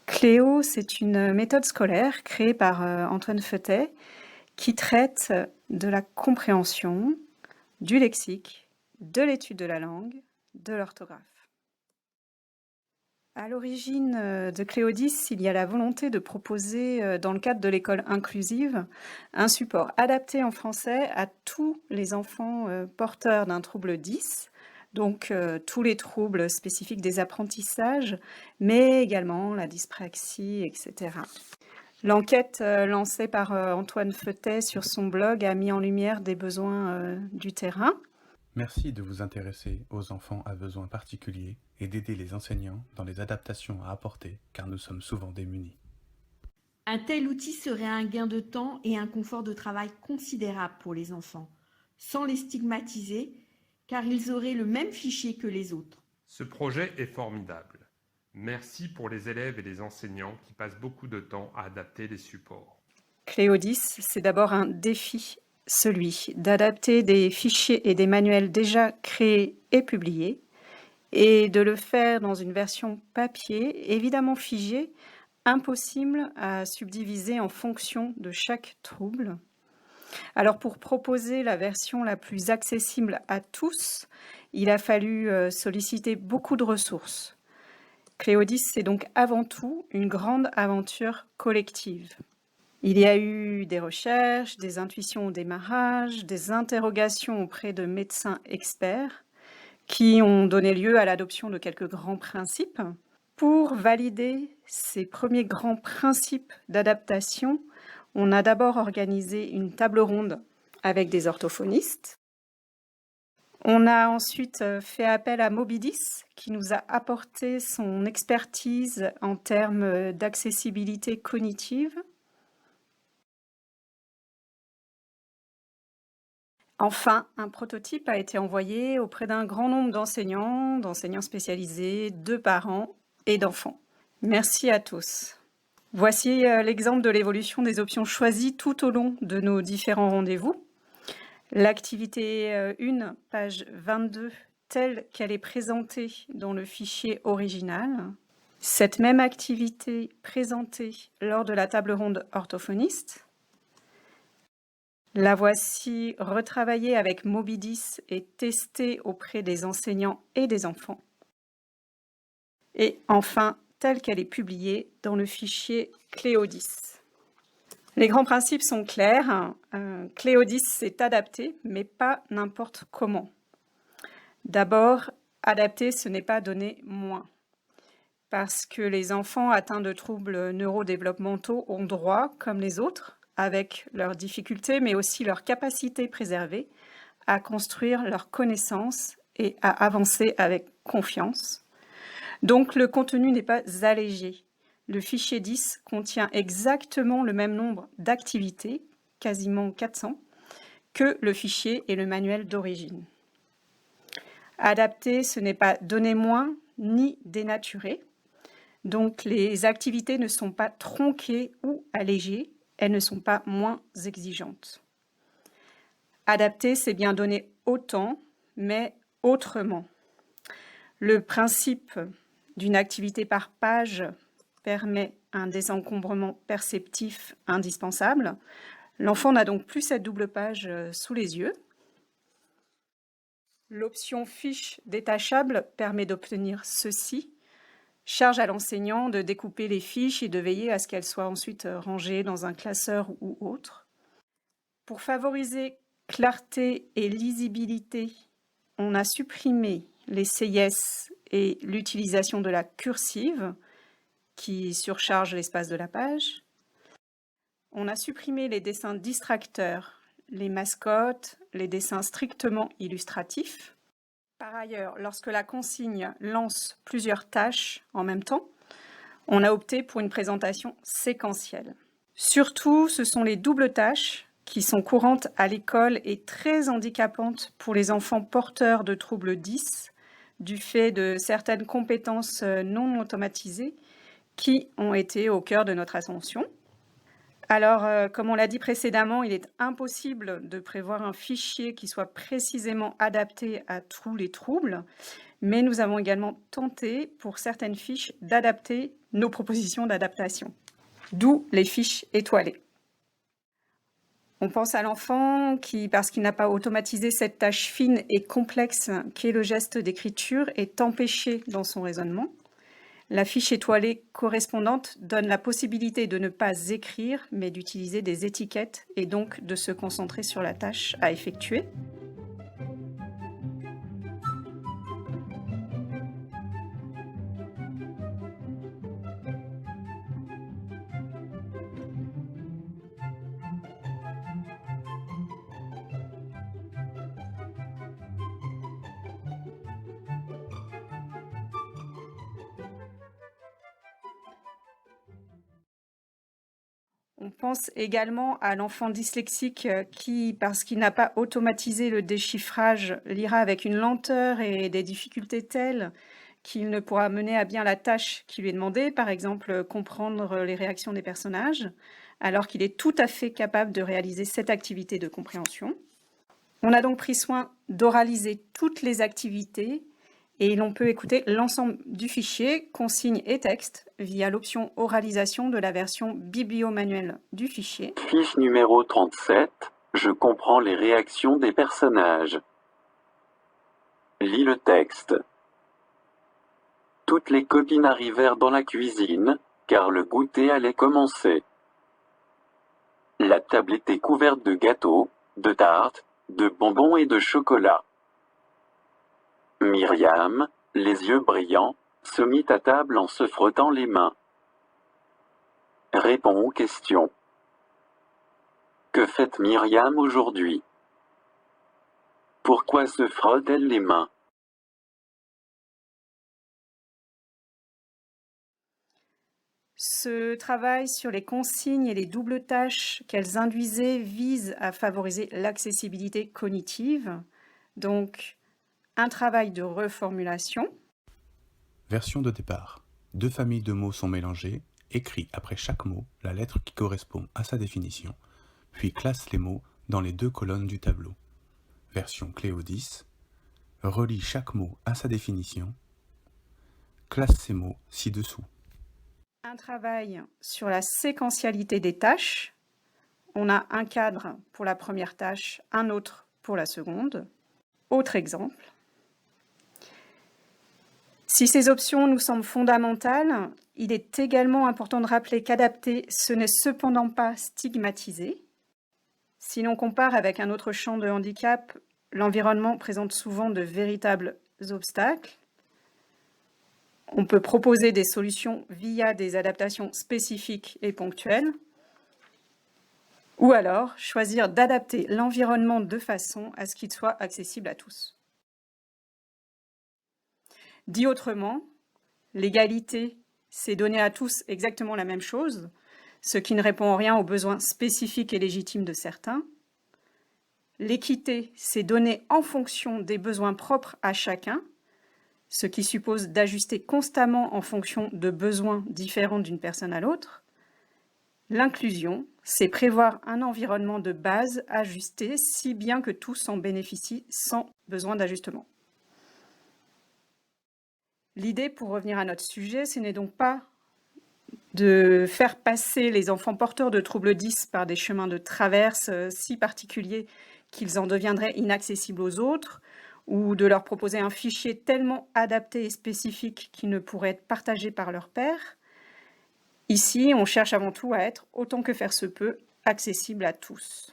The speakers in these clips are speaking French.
Cléo, c'est une méthode scolaire créée par Antoine Feutet qui traite de la compréhension, du lexique, de l'étude de la langue, de l'orthographe. À l'origine de Cléo 10, il y a la volonté de proposer, dans le cadre de l'école inclusive, un support adapté en français à tous les enfants porteurs d'un trouble 10, donc tous les troubles spécifiques des apprentissages, mais également la dyspraxie, etc. L'enquête lancée par Antoine Feutet sur son blog a mis en lumière des besoins du terrain. Merci de vous intéresser aux enfants à besoins particuliers et d'aider les enseignants dans les adaptations à apporter, car nous sommes souvent démunis. Un tel outil serait un gain de temps et un confort de travail considérable pour les enfants, sans les stigmatiser, car ils auraient le même fichier que les autres. Ce projet est formidable. Merci pour les élèves et les enseignants qui passent beaucoup de temps à adapter les supports. Cléo 10, c'est d'abord un défi, celui d'adapter des fichiers et des manuels déjà créés et publiés, et de le faire dans une version papier, évidemment figée, impossible à subdiviser en fonction de chaque trouble. Alors pour proposer la version la plus accessible à tous, il a fallu solliciter beaucoup de ressources. Cléo 10, c'est donc avant tout une grande aventure collective. Il y a eu des recherches, des intuitions au démarrage, des interrogations auprès de médecins experts qui ont donné lieu à l'adoption de quelques grands principes. Pour valider ces premiers grands principes d'adaptation, on a d'abord organisé une table ronde avec des orthophonistes. On a ensuite fait appel à Mobidis, qui nous a apporté son expertise en termes d'accessibilité cognitive. Enfin, un prototype a été envoyé auprès d'un grand nombre d'enseignants spécialisés, de parents et d'enfants. Merci à tous. Voici l'exemple de l'évolution des options choisies tout au long de nos différents rendez-vous. L'activité 1, page 22, telle qu'elle est présentée dans le fichier original. Cette même activité présentée lors de la table ronde orthophoniste. La voici retravaillée avec Mobidis et testée auprès des enseignants et des enfants. Et enfin, telle qu'elle est publiée dans le fichier Cléo 10. Les grands principes sont clairs. Cléo 10 s'est adapté, mais pas n'importe comment. D'abord, adapter, ce n'est pas donner moins. Parce que les enfants atteints de troubles neurodéveloppementaux ont droit, comme les autres, avec leurs difficultés, mais aussi leur capacité préservée, à construire leurs connaissances et à avancer avec confiance. Donc le contenu n'est pas allégé. Le fichier 10 contient exactement le même nombre d'activités, quasiment 400, que le fichier et le manuel d'origine. Adapter, ce n'est pas donner moins ni dénaturer. Donc les activités ne sont pas tronquées ou allégées, elles ne sont pas moins exigeantes. Adapter, c'est bien donner autant, mais autrement. Le principe d'une activité par page permet un désencombrement perceptif indispensable. L'enfant n'a donc plus cette double page sous les yeux. L'option fiche détachable permet d'obtenir ceci. Charge à l'enseignant de découper les fiches et de veiller à ce qu'elles soient ensuite rangées dans un classeur ou autre. Pour favoriser clarté et lisibilité, on a supprimé les CIS et l'utilisation de la cursive qui surcharge l'espace de la page. On a supprimé les dessins distracteurs, les mascottes, les dessins strictement illustratifs. Par ailleurs, lorsque la consigne lance plusieurs tâches en même temps, on a opté pour une présentation séquentielle. Surtout, ce sont les doubles tâches qui sont courantes à l'école et très handicapantes pour les enfants porteurs de troubles 10, du fait de certaines compétences non automatisées qui ont été au cœur de notre attention. Alors, comme on l'a dit précédemment, il est impossible de prévoir un fichier qui soit précisément adapté à tous les troubles, mais nous avons également tenté, pour certaines fiches, d'adapter nos propositions d'adaptation, d'où les fiches étoilées. On pense à l'enfant qui, parce qu'il n'a pas automatisé cette tâche fine et complexe qu'est le geste d'écriture, est empêché dans son raisonnement. La fiche étoilée correspondante donne la possibilité de ne pas écrire, mais d'utiliser des étiquettes et donc de se concentrer sur la tâche à effectuer. On pense également à l'enfant dyslexique qui, parce qu'il n'a pas automatisé le déchiffrage, lira avec une lenteur et des difficultés telles qu'il ne pourra mener à bien la tâche qui lui est demandée, par exemple comprendre les réactions des personnages, alors qu'il est tout à fait capable de réaliser cette activité de compréhension. On a donc pris soin d'oraliser toutes les activités et l'on peut écouter l'ensemble du fichier, consignes et texte, via l'option oralisation de la version bibliomanuelle du fichier. Fiche numéro 37, je comprends les réactions des personnages. Lis le texte. Toutes les copines arrivèrent dans la cuisine, car le goûter allait commencer. La table était couverte de gâteaux, de tartes, de bonbons et de chocolat. Myriam, les yeux brillants, se mit à table en se frottant les mains. Réponds aux questions. Que fait Myriam aujourd'hui? Pourquoi se frotte-t-elle les mains? Ce travail sur les consignes et les doubles tâches qu'elles induisaient vise à favoriser l'accessibilité cognitive. Donc, un travail de reformulation. Version de départ. 2 familles de mots sont mélangées, écrit après chaque mot la lettre qui correspond à sa définition, puis classe les mots dans les 2 colonnes du tableau. Version Cléo 10. Relie chaque mot à sa définition, classe ces mots ci-dessous. Un travail sur la séquentialité des tâches. On a un cadre pour la première tâche, un autre pour la seconde. Autre exemple. Si ces options nous semblent fondamentales, il est également important de rappeler qu'adapter, ce n'est cependant pas stigmatiser. Si l'on compare avec un autre champ de handicap, l'environnement présente souvent de véritables obstacles. On peut proposer des solutions via des adaptations spécifiques et ponctuelles, ou alors choisir d'adapter l'environnement de façon à ce qu'il soit accessible à tous. Dit autrement, l'égalité, c'est donner à tous exactement la même chose, ce qui ne répond en rien aux besoins spécifiques et légitimes de certains. L'équité, c'est donner en fonction des besoins propres à chacun, ce qui suppose d'ajuster constamment en fonction de besoins différents d'une personne à l'autre. L'inclusion, c'est prévoir un environnement de base ajusté si bien que tous en bénéficient sans besoin d'ajustement. L'idée, pour revenir à notre sujet, ce n'est donc pas de faire passer les enfants porteurs de troubles 10 par des chemins de traverse si particuliers qu'ils en deviendraient inaccessibles aux autres, ou de leur proposer un fichier tellement adapté et spécifique qu'il ne pourrait être partagé par leur pairs. Ici, on cherche avant tout à être, autant que faire se peut, accessible à tous.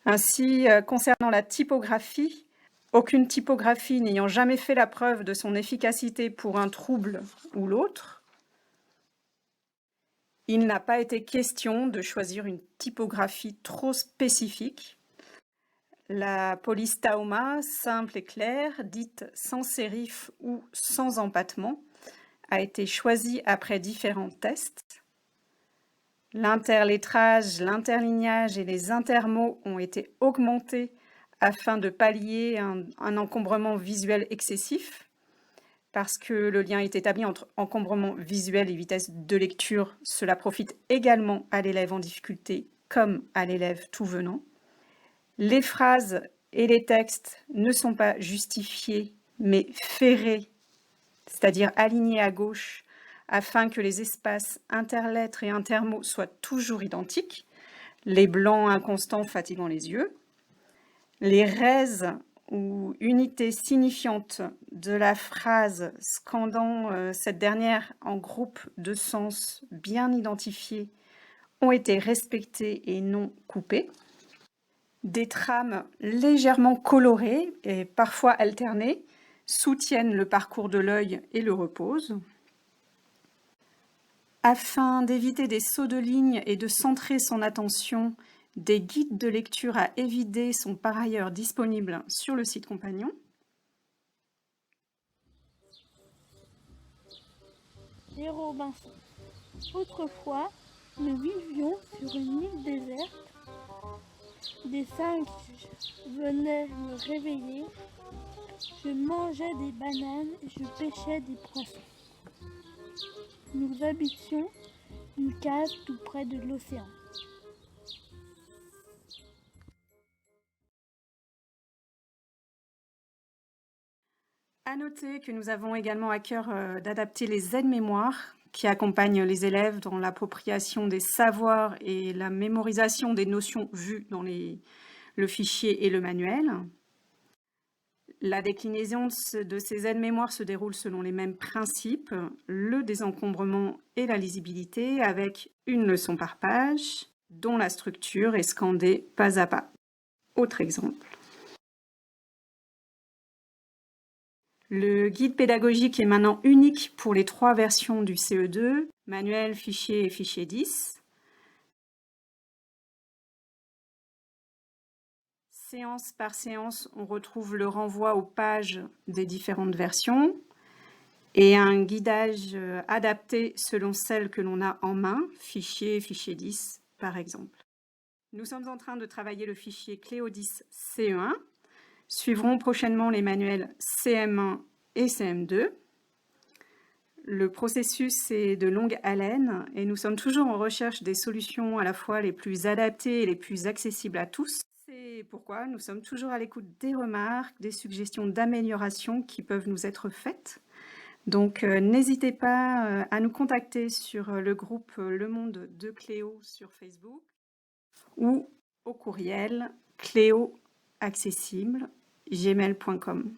Ainsi, concernant la typographie, aucune typographie n'ayant jamais fait la preuve de son efficacité pour un trouble ou l'autre, il n'a pas été question de choisir une typographie trop spécifique. La police Taoma, simple et claire, dite sans sérif ou sans empattement, a été choisie après différents tests. L'interlettrage, l'interlignage et les intermots ont été augmentés afin de pallier un encombrement visuel excessif. Parce que le lien est établi entre encombrement visuel et vitesse de lecture, cela profite également à l'élève en difficulté comme à l'élève tout venant. Les phrases et les textes ne sont pas justifiés, mais ferrés, c'est-à-dire alignés à gauche, afin que les espaces interlettres et intermots soient toujours identiques, les blancs inconstants fatiguant les yeux. Les raises ou unités signifiantes de la phrase scandant cette dernière en groupe de sens bien identifiés ont été respectées et non coupées. Des trames légèrement colorées et parfois alternées soutiennent le parcours de l'œil et le reposent. Afin d'éviter des sauts de ligne et de centrer son attention, des guides de lecture à évider sont par ailleurs disponibles sur le site Compagnon. Les Robinson. Autrefois, nous vivions sur une île déserte. Des singes venaient me réveiller. Je mangeais des bananes et je pêchais des poissons. Nous habitions une case tout près de l'océan. À noter que nous avons également à cœur d'adapter les aides-mémoires qui accompagnent les élèves dans l'appropriation des savoirs et la mémorisation des notions vues dans le fichier et le manuel. La déclinaison de ces aides-mémoires se déroule selon les mêmes principes, le désencombrement et la lisibilité, avec une leçon par page, dont la structure est scandée pas à pas. Autre exemple. Le guide pédagogique est maintenant unique pour les 3 versions du CE2, manuel, fichier et fichier 10. Séance par séance, on retrouve le renvoi aux pages des différentes versions et un guidage adapté selon celle que l'on a en main, fichier, fichier 10 par exemple. Nous sommes en train de travailler le fichier Cléo 10 CE1. Suivront prochainement les manuels CM1 et CM2. Le processus est de longue haleine et nous sommes toujours en recherche des solutions à la fois les plus adaptées et les plus accessibles à tous. C'est pourquoi nous sommes toujours à l'écoute des remarques, des suggestions d'amélioration qui peuvent nous être faites. Donc n'hésitez pas à nous contacter sur le groupe Le Monde de Cléo sur Facebook ou au courriel cléoaccessible@gmail.com.